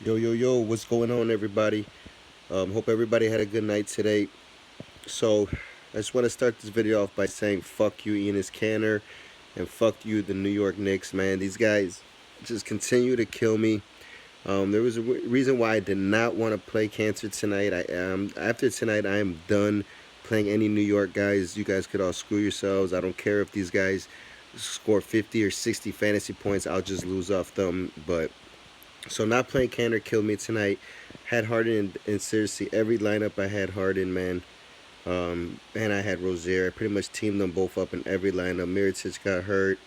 Yo, yo, yo, what's going on, everybody? Hope everybody had a good night today. So, I just want to start this video off by saying fuck you, Enos Canner, and fuck you, the New York Knicks, man. These guys just continue to kill me. There was a reason why I did not want to play Cancer tonight. After tonight, I am done playing any New York guys. You guys could all screw yourselves. I don't care if these guys score 50 or 60 fantasy points. I'll just lose off them. But so not playing Canner killed me tonight. Had Harden in seriously every lineup I had Harden, man. And I had Rozier. I pretty much teamed them both up in every lineup. Mirotic got hurt.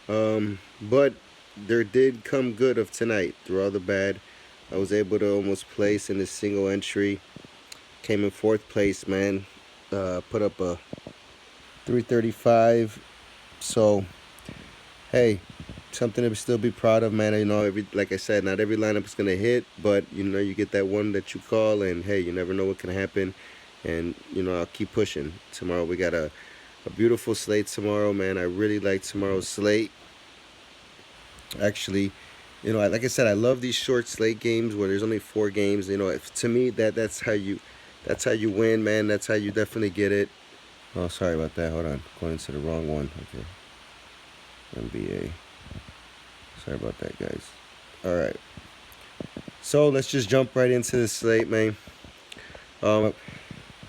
But there did come good of tonight through all the bad. I was able to almost place in a single entry. Came in fourth place, man. Put up a 335. So hey, something to still be proud of, man. Like I said, not every lineup is gonna hit, but you get that one that you call, and hey, you never know what can happen. And I'll keep pushing. Tomorrow we got a beautiful slate tomorrow, man. I really like tomorrow's slate. Actually, like I said, I love these short slate games where there's only four games. To me, that's how you win, man. That's how you definitely get it. Oh, sorry about that. Hold on, going into the wrong one. Okay, NBA. Sorry about that, guys. All right. So let's just jump right into the slate, man. Um,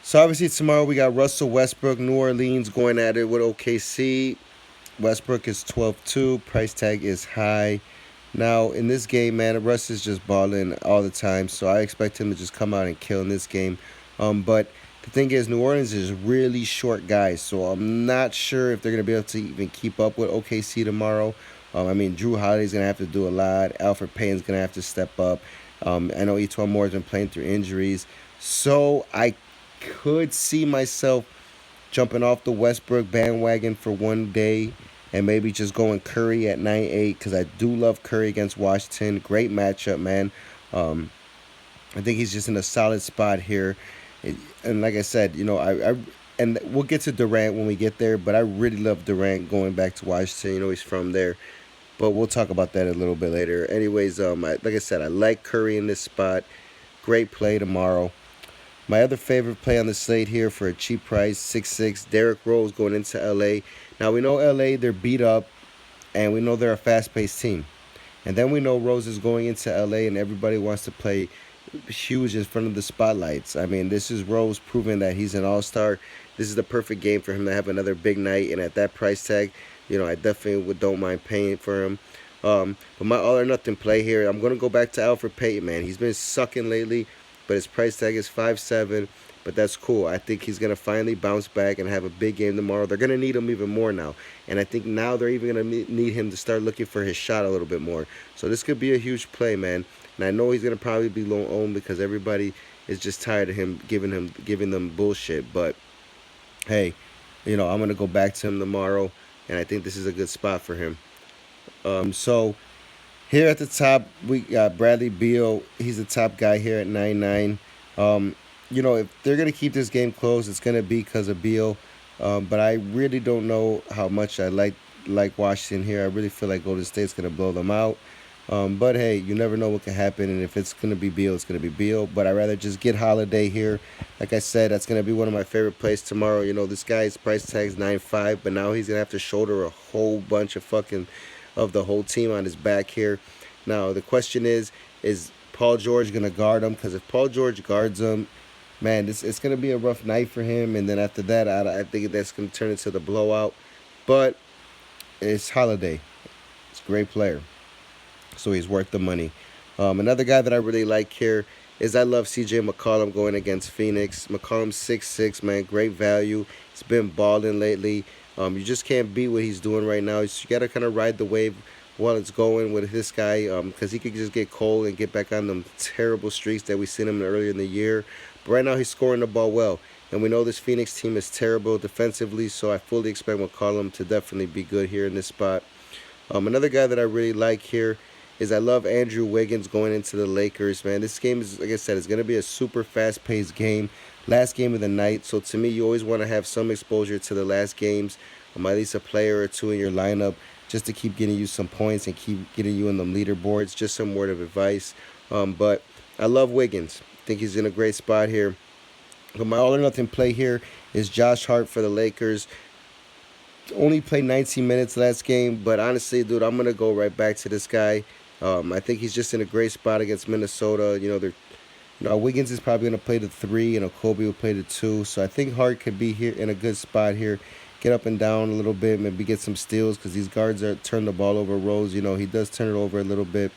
so obviously tomorrow we got Russell Westbrook, New Orleans going at it with OKC. Westbrook is 12-2. Price tag is high. Now in this game, man, Russ is just balling all the time, so I expect him to just come out and kill in this game. But the thing is, New Orleans is really short guys, so I'm not sure if they're gonna be able to even keep up with OKC tomorrow. I mean, Drew Holiday's gonna have to do a lot. Alfred Payne's gonna have to step up. I know Etwan Moore's been playing through injuries, so I could see myself jumping off the Westbrook bandwagon for one day and maybe just going Curry at 9-8 because I do love Curry against Washington. Great matchup, man. Um, I think he's just in a solid spot here. And like I said, and we'll get to Durant when we get there, but I really love Durant going back to Washington. He's from there. But we'll talk about that a little bit later. Anyways, like I said, I like Curry in this spot. Great play tomorrow. My other favorite play on the slate here for a cheap price, 6-6, Derrick Rose going into LA. Now we know LA, they're beat up, and we know they're a fast-paced team. And then we know Rose is going into LA, and everybody wants to play huge in front of the spotlights. I mean, this is Rose proving that he's an all-star. This is the perfect game for him to have another big night, and at that price tag, I definitely don't mind paying for him. But my all or nothing play here, I'm gonna go back to Alfred Payton, man. He's been sucking lately, but his price tag is 5.7. But that's cool. I think he's gonna finally bounce back and have a big game tomorrow. They're gonna need him even more now, and I think now they're even gonna need him to start looking for his shot a little bit more. So this could be a huge play, man. And I know he's gonna probably be low owned because everybody is just tired of him giving them bullshit. But hey, I'm gonna go back to him tomorrow, and I think this is a good spot for him. So here at the top, we got Bradley Beal. He's the top guy here at 9-9. If they're gonna keep this game close, it's gonna be because of Beal. But I really don't know how much I like Washington here. I really feel like Golden State's gonna blow them out. But hey, you never know what can happen, and if it's gonna be Beal, it's gonna be Beal. But I'd rather just get Holiday here. Like I said, that's gonna be one of my favorite plays tomorrow. This guy's price tag's 9.5, but now he's gonna have to shoulder a whole bunch of the whole team on his back here. Now the question is Paul George gonna guard him? Because if Paul George guards him, man, it's gonna be a rough night for him. And then after that, I think that's gonna turn into the blowout. But it's Holiday. It's a great player, so he's worth the money. Another guy that I really like here is I love CJ McCollum going against Phoenix. McCollum's 6'6", man, great value. He's been balling lately. You just can't beat what he's doing right now. You got to kind of ride the wave while it's going with this guy because he could just get cold and get back on them terrible streaks that we seen him earlier in the year. But right now he's scoring the ball well. And we know this Phoenix team is terrible defensively, so I fully expect McCollum to definitely be good here in this spot. Another guy that I really like here is I love Andrew Wiggins going into the Lakers, man. This game is, like I said, it's going to be a super fast-paced game. Last game of the night, so to me, you always want to have some exposure to the last games, at least a player or two in your lineup, just to keep getting you some points and keep getting you in the leaderboards. Just some word of advice. But I love Wiggins. I think he's in a great spot here. But my all or nothing play here is Josh Hart for the Lakers. Only played 19 minutes last game, but honestly, dude, I'm gonna go right back to this guy. I think he's just in a great spot against Minnesota. Wiggins is probably gonna play the three, and Kobe will play the two. So I think Hart could be here in a good spot here, get up and down a little bit, maybe get some steals because these guards are turn the ball over. Rose, he does turn it over a little bit,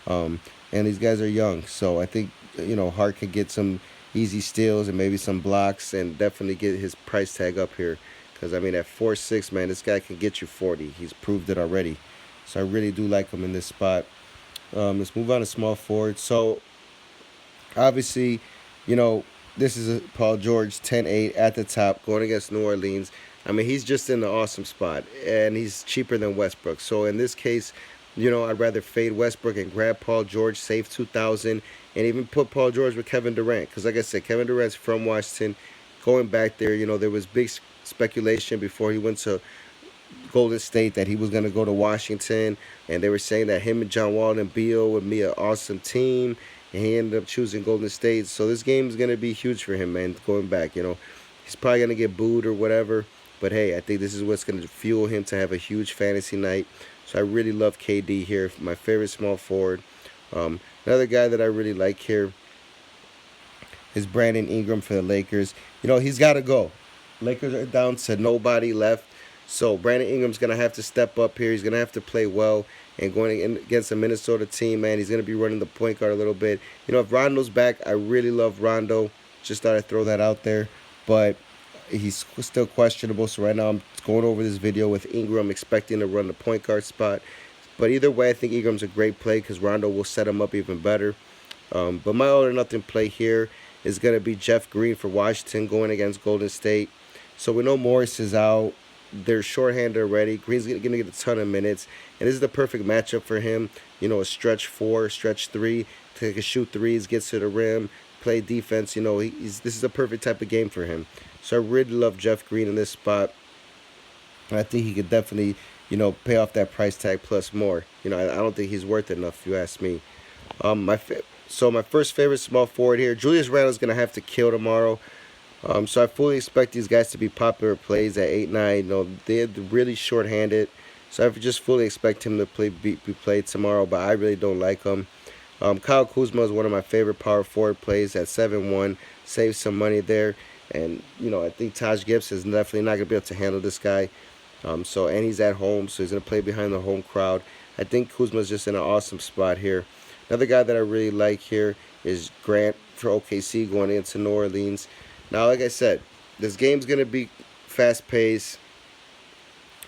and these guys are young, so I think Hart could get some easy steals and maybe some blocks, and definitely get his price tag up here. Because, I mean, at 4'6", man, this guy can get you 40. He's proved it already. So I really do like him in this spot. Let's move on to small forward. So, obviously, you know, this is a Paul George 10-8 at the top going against New Orleans. I mean, he's just in the awesome spot, and he's cheaper than Westbrook. So, in this case, I'd rather fade Westbrook and grab Paul George, save 2,000, and even put Paul George with Kevin Durant. Because, like I said, Kevin Durant's from Washington. Going back there, there was big speculation before he went to Golden State that he was going to go to Washington, and they were saying that him and John Wall and Beal would be an awesome team, and he ended up choosing Golden State. So this game is going to be huge for him, man. Going back, he's probably going to get booed or whatever, but hey, I think this is what's going to fuel him to have a huge fantasy night. So I really love KD here, my favorite small forward. Another guy that I really like here is Brandon Ingram for the Lakers. He's got to go. Lakers are down to nobody left. So Brandon Ingram's going to have to step up here. He's going to have to play well. And going against a Minnesota team, man, he's going to be running the point guard a little bit. If Rondo's back, I really love Rondo. Just thought I'd throw that out there. But he's still questionable. So right now I'm going over this video with Ingram, expecting to run the point guard spot. But either way, I think Ingram's a great play because Rondo will set him up even better. But my all or nothing play here is going to be Jeff Green for Washington going against Golden State. So we know Morris is out. They're shorthanded already. Green's going to get a ton of minutes. And this is the perfect matchup for him. A stretch 4, stretch 3. He can shoot threes, gets to the rim, play defense. This is a perfect type of game for him. So I really love Jeff Green in this spot. And I think he could definitely, pay off that price tag plus more. I don't think he's worth it enough if you ask me. So my first favorite small forward here, Julius Randle's going to have to kill tomorrow. So I fully expect these guys to be popular plays at 8-9. They're really short-handed. So I just fully expect him to be played tomorrow, but I really don't like him. Kyle Kuzma is one of my favorite power forward plays at 7-1. Save some money there. And, I think Taj Gibson is definitely not going to be able to handle this guy. And he's at home, so he's going to play behind the home crowd. I think Kuzma's just in an awesome spot here. Another guy that I really like here is Grant for OKC going into New Orleans. Now, like I said, this game's going to be fast-paced.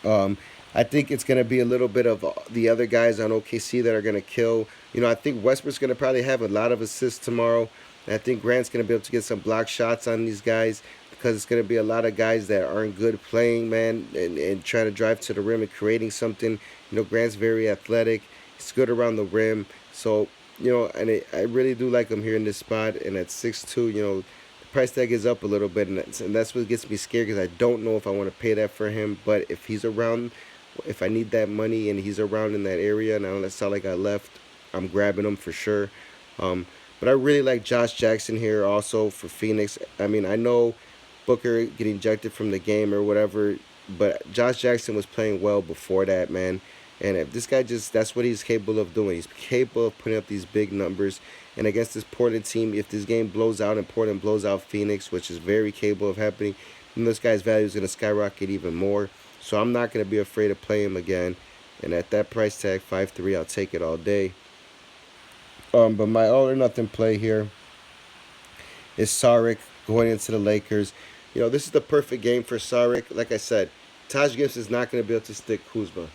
I think it's going to be a little bit of the other guys on OKC that are going to kill. I think Westbrook's going to probably have a lot of assists tomorrow. And I think Grant's going to be able to get some block shots on these guys because it's going to be a lot of guys that aren't good playing, man, and trying to drive to the rim and creating something. Grant's very athletic. He's good around the rim. So, and I really do like him here in this spot. And at 6'2", the price tag is up a little bit. And that's what gets me scared because I don't know if I want to pay that for him. But if he's around, if I need that money and he's around in that area, and I don't sound like I left, I'm grabbing him for sure. But I really like Josh Jackson here also for Phoenix. I mean, I know Booker getting ejected from the game or whatever, but Josh Jackson was playing well before that, man. And if this guy that's what he's capable of doing. He's capable of putting up these big numbers. And against this Portland team, if this game blows out and Portland blows out Phoenix, which is very capable of happening, then this guy's value is going to skyrocket even more. So I'm not going to be afraid to play him again. And at that price tag, 5-3, I'll take it all day. But my all or nothing play here is Saric going into the Lakers. This is the perfect game for Saric. Like I said, Taj Gibson is not going to be able to stick Kuzma.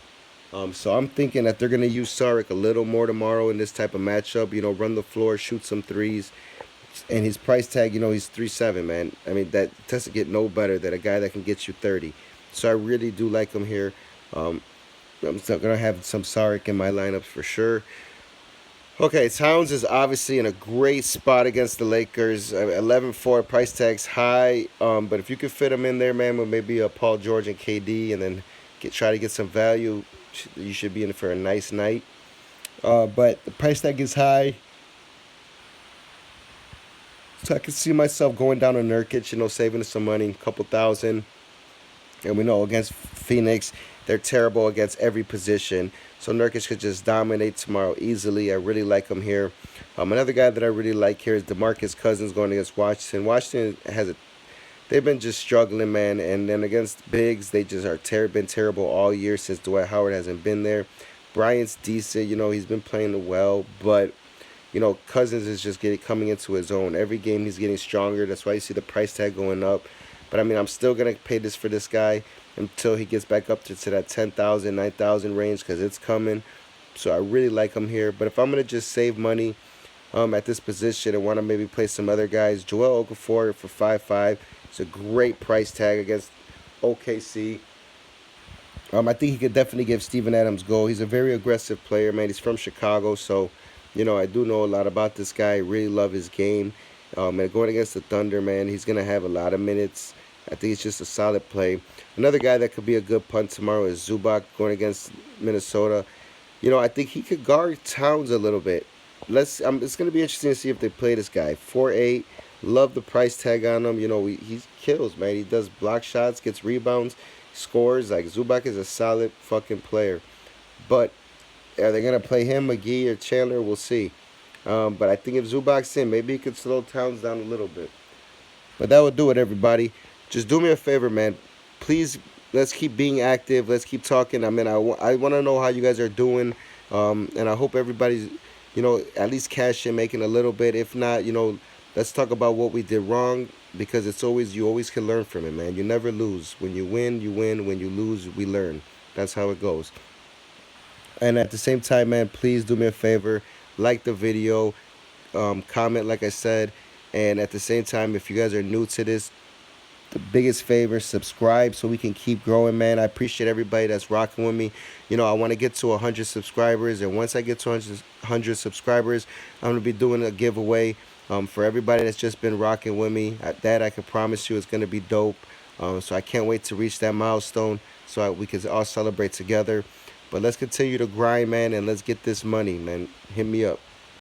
So I'm thinking that they're going to use Saric a little more tomorrow in this type of matchup. Run the floor, shoot some threes. And his price tag, he's 3.7, man. I mean, that doesn't get no better than a guy that can get you 30. So I really do like him here. I'm still going to have some Saric in my lineups for sure. Okay, Towns is obviously in a great spot against the Lakers. 11-4, price tag's high. But if you could fit him in there, man, with maybe a Paul George and KD and then try to get some value, you should be in for a nice night. But the price tag is high. So I can see myself going down to Nurkic, saving some money, a couple thousand. And we know against Phoenix, they're terrible against every position. So Nurkic could just dominate tomorrow easily. I really like him here. Another guy that I really like here is DeMarcus Cousins going against Washington. Washington they've been just struggling, man. And then against bigs, they just been terrible all year since Dwight Howard hasn't been there. Bryant's decent, he's been playing well, but Cousins is just coming into his own. Every game he's getting stronger. That's why you see the price tag going up. But I mean, I'm still gonna pay this for this guy until he gets back up to that 10,000, 9,000 range because it's coming. So I really like him here. But if I'm gonna just save money at this position and want to maybe play some other guys, Joel Okafor for 5.5. It's a great price tag against OKC. I think he could definitely give Steven Adams go. He's a very aggressive player, man. He's from Chicago, so I do know a lot about this guy. Really love his game. And going against the Thunder, man, he's gonna have a lot of minutes. I think it's just a solid play. Another guy that could be a good punt tomorrow is Zubac going against Minnesota. I think he could guard Towns a little bit. It's gonna be interesting to see if they play this guy. 4.8. Love the price tag on him. He kills, man. He does block shots, gets rebounds, scores. Like Zubac is a solid fucking player. But are they gonna play him, McGee or Chandler? We'll see. But I think if Zubac's in, maybe he could slow Towns down a little bit. But that would do it, everybody. Just do me a favor, man. Please, let's keep being active. Let's keep talking. I mean, I want to know how you guys are doing. And I hope everybody's, at least cash in, making a little bit. If not, let's talk about what we did wrong because you always can learn from it, man. You never lose. When you win, you win. When you lose, we learn. That's how it goes. And at the same time, man, please do me a favor. Like the video, comment, like I said. And at the same time, if you guys are new to this, the biggest favor, subscribe so we can keep growing, man. I appreciate everybody that's rocking with me. I want to get to 100 subscribers, and once I get to 100 subscribers, I'm going to be doing a giveaway for everybody that's just been rocking with me. That I can promise you is going to be dope. So I can't wait to reach that milestone so we can all celebrate together. But let's continue to grind, man, and let's get this money, man. Hit me up.